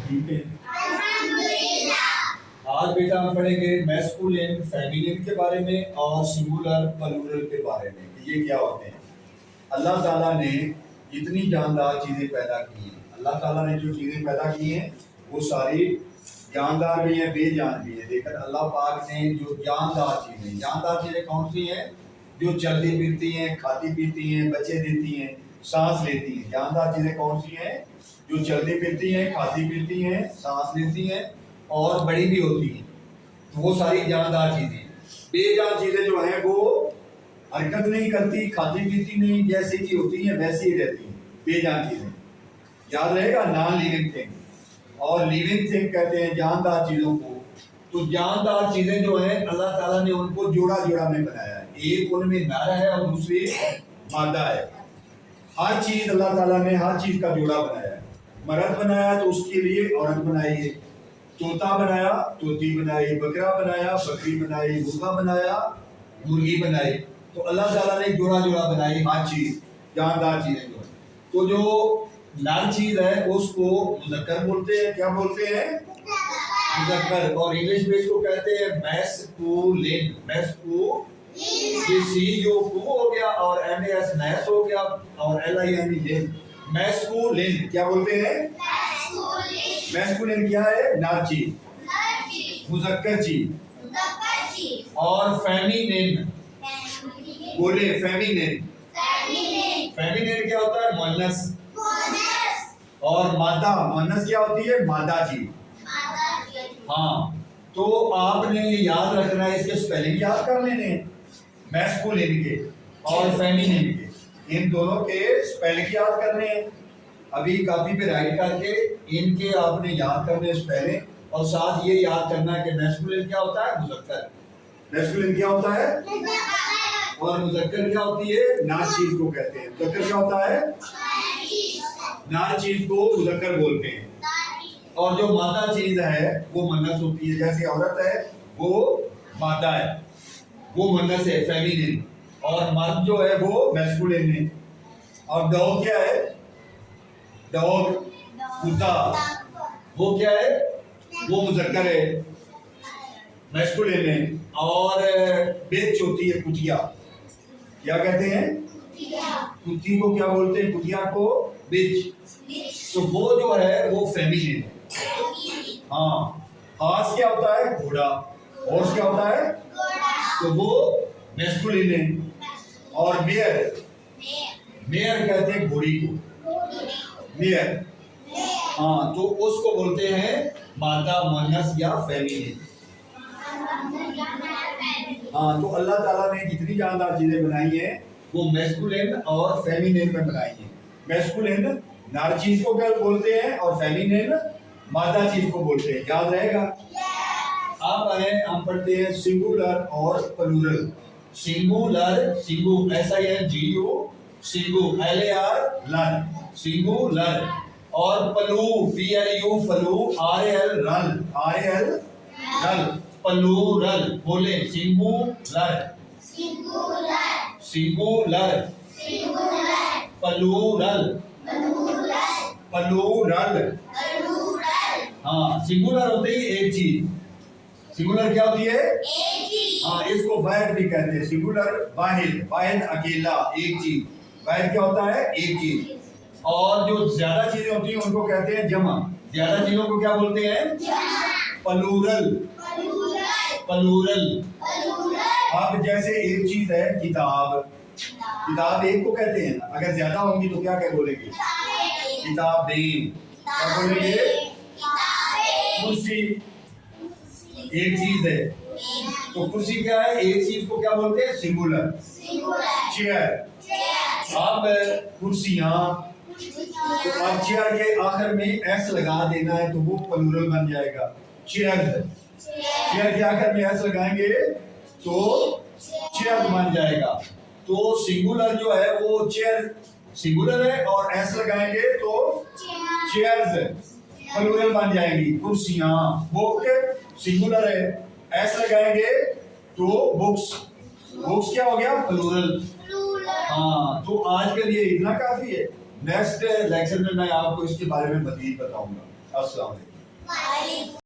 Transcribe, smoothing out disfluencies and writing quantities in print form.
ٹھیک ہے؟ آج بیٹا ہم پڑھیں گے میسکولین فیمینین کے بارے میں اور سنگولر پلورل کے بارے میں کہ یہ کیا ہوتے ہیں۔ اللہ تعالیٰ نے جتنی جاندار چیزیں پیدا کی ہیں، اللہ تعالیٰ نے جو چیزیں پیدا کی ہیں وہ ساری جاندار بھی ہیں، بے جان بھی ہیں، لیکن اللہ پاک نے جو جاندار چیزیں کون سی ہیں؟ جو چلتی پھرتی ہیں، کھاتی پیتی ہیں، بچے دیتی ہیں، سانس لیتی ہیں۔ جاندار چیزیں کون سی ہیں؟ جو چلتی پھرتی ہیں، کھاتی پیتی ہیں، سانس لیتی ہیں اور بڑی بھی ہوتی ہیں، تو وہ ساری جاندار چیزیں ہیں۔ بے جان چیزیں جو ہیں وہ حرکت نہیں کرتی، کھاتی پیتی نہیں، جیسی کی ہوتی ہیں ویسی ہی رہتی ہیں، بے جان چیزیں۔ یاد رہے گا، نان لیونگ تھنگ اور لیونگ تھنگ کہتے ہیں جاندار چیزوں کو۔ تو جاندار چیزیں جو ہیں اللہ تعالیٰ نے ان کو جوڑا جوڑا میں بنایا ہے، ایک ان میں نر ہے اور دوسری مادہ ہے۔ ہر چیز اللہ تعالیٰ نے ہر چیز کا جوڑا بنایا ہے۔ مرد بنایا تو اس کے لیے عورت بنائی ہے، طوطا بنایا طوطی بنائی، بکرا بنایا بکری بنائی، مرغا بنایا مرغی بنائی۔ تو اللہ تعالیٰ نے جوڑا جوڑا بنائی ہر چیز، جاندار چیزیں جو ہے۔ تو جو نر چیز ہے اس کو مذکر بولتے ہیں، کیا بولتے ہیں؟ مذکر۔ اور انگلش میں اس کو کہتے ہیں میسکولین۔ یہ سی جو کو ہو گیا اور این ایس نیس ہو گیا اور L I N lean, masculine کیا بولتے ہیں؟ میسکولین کیا ہے؟ نر چیز، مذکر چیز۔ اور فیمینین بولے، فیمینین فیمینین کیا ہوتا ہے؟ مؤنث۔ اور مادہ، مؤنث کیا ہوتی ہے؟ مادہ چیز۔ ہاں، تو آپ نے یہ یاد رکھنا ہے، اس کے سپیلنگ یاد کر لینے ہیں، میسکولین کے اور فیمینین کے، ان دونوں کے سپیلنگ یاد کرنے ہیں۔ ابھی کاپی پہ رائٹ کر کے ان کے آپ نے یاد کرنے سپیلنگ، اور ساتھ یہ یاد کرنا ہے کہ میسکولین کیا ہوتا ہے؟ مذکر۔ میسکولین کیا ہوتا ہے؟ اور مذکر کیا ہوتی ہے؟ نر چیز کو کہتے ہیں۔ مذکر کیا ہوتا ہے؟ نر چیز کو مذکر بولتے ہیں۔ اور جو مادہ چیز ہے وہ مؤنث ہوتی ہے، جیسے عورت ہے وہ مادہ ہے، وہ مؤنث ہے، فیمینین۔ اور مرد جو ہے وہ میسکولین ہے۔ اور ڈاگ کیا ہے؟ ڈاگ، کتا، وہ کیا ہے؟ وہ مذکر ہے، میسکولین ہے۔ اور بیچ ہوتی ہے کتیا، کیا کہتے ہیں؟ کتی کو کیا بولتے ہیں؟ کتیا کو بیچ۔ تو وہ جو ہے وہ فیمینین ہے۔ ہاں، ہارس کیا ہوتا ہے؟ گھوڑا۔ ہارس کیا ہوتا ہے؟ تو وہ میسکولین ہے۔ اور میئر، میئر کہتے ہیں گھوڑی کو، میئر۔ ہاں، تو اس کو بولتے ہیں مادہ، مؤنث یا فیمینین۔ ہاں، تو اللہ تعالیٰ نے جتنی جاندار چیزیں بنائی ہیں وہ میسکولین اور فیمینین میں بنائی ہیں۔ میسکولین نر چیز کو بولتے ہیں اور فیمینین مادہ چیز کو بولتے ہیں، یاد رہے گا۔ اب ہم پڑھتے ہیں سنگولر اور plural. Singular, singu S I N G U, singu L A R lar, singular. اور plu P L U, plu R A L ral, R A L ral, plural بولے، سنگولر، سنگولر، پلورل، پلورل۔ ہاں، singular ہوتے ہی ایک چیز، singular کیا ہوتی ہے؟ ہاں، اس کو واحد بھی کہتے ہیں۔ سنگولر واحد، واحد اکیلا، ایک چیز۔ واحد کیا ہوتا ہے؟ ایک چیز۔ اور جو زیادہ چیزیں ہوتی ہیں ان کو کہتے ہیں جمع۔ زیادہ چیزوں کو کیا بولتے ہیں؟ Plural, plural. اب جیسے ایک چیز ہے کتاب، کتاب ایک کو کہتے ہیں، اگر زیادہ ہوں گی تو کیا کہ بولیں گے؟ کتابیں۔ کیا بولیں گے؟ کرسی ایک چیز ہے، تو کرسی کیا ہے؟ ایک چیز کو کیا بولتے ہیں؟ سنگولر۔ چیئر، اب کرسیاں، تو اب چیئر کے آخر میں ایس لگا دینا ہے تو وہ پلورل بن جائے گا، چیئرز۔ چیئر کے آخر میں ایس لگائیں گے تو چیئر بن جائے گا۔ تو سنگولر جو ہے وہ چیئر سنگولر ہے اور ایس لگائیں گے تو چیئرز پلورل بن جائیں گی، کرسیاں۔ بک سنگولر ہے، ایس لگائیں گے تو بکس، بکس کیا ہو گیا؟ پلورل۔ ہاں، تو آج کے لیے اتنا کافی ہے۔ نیکسٹ لیکچر میں آپ کو اس کے بارے میں مزید بتاؤں گا۔ السلام علیکم۔ وعلیکم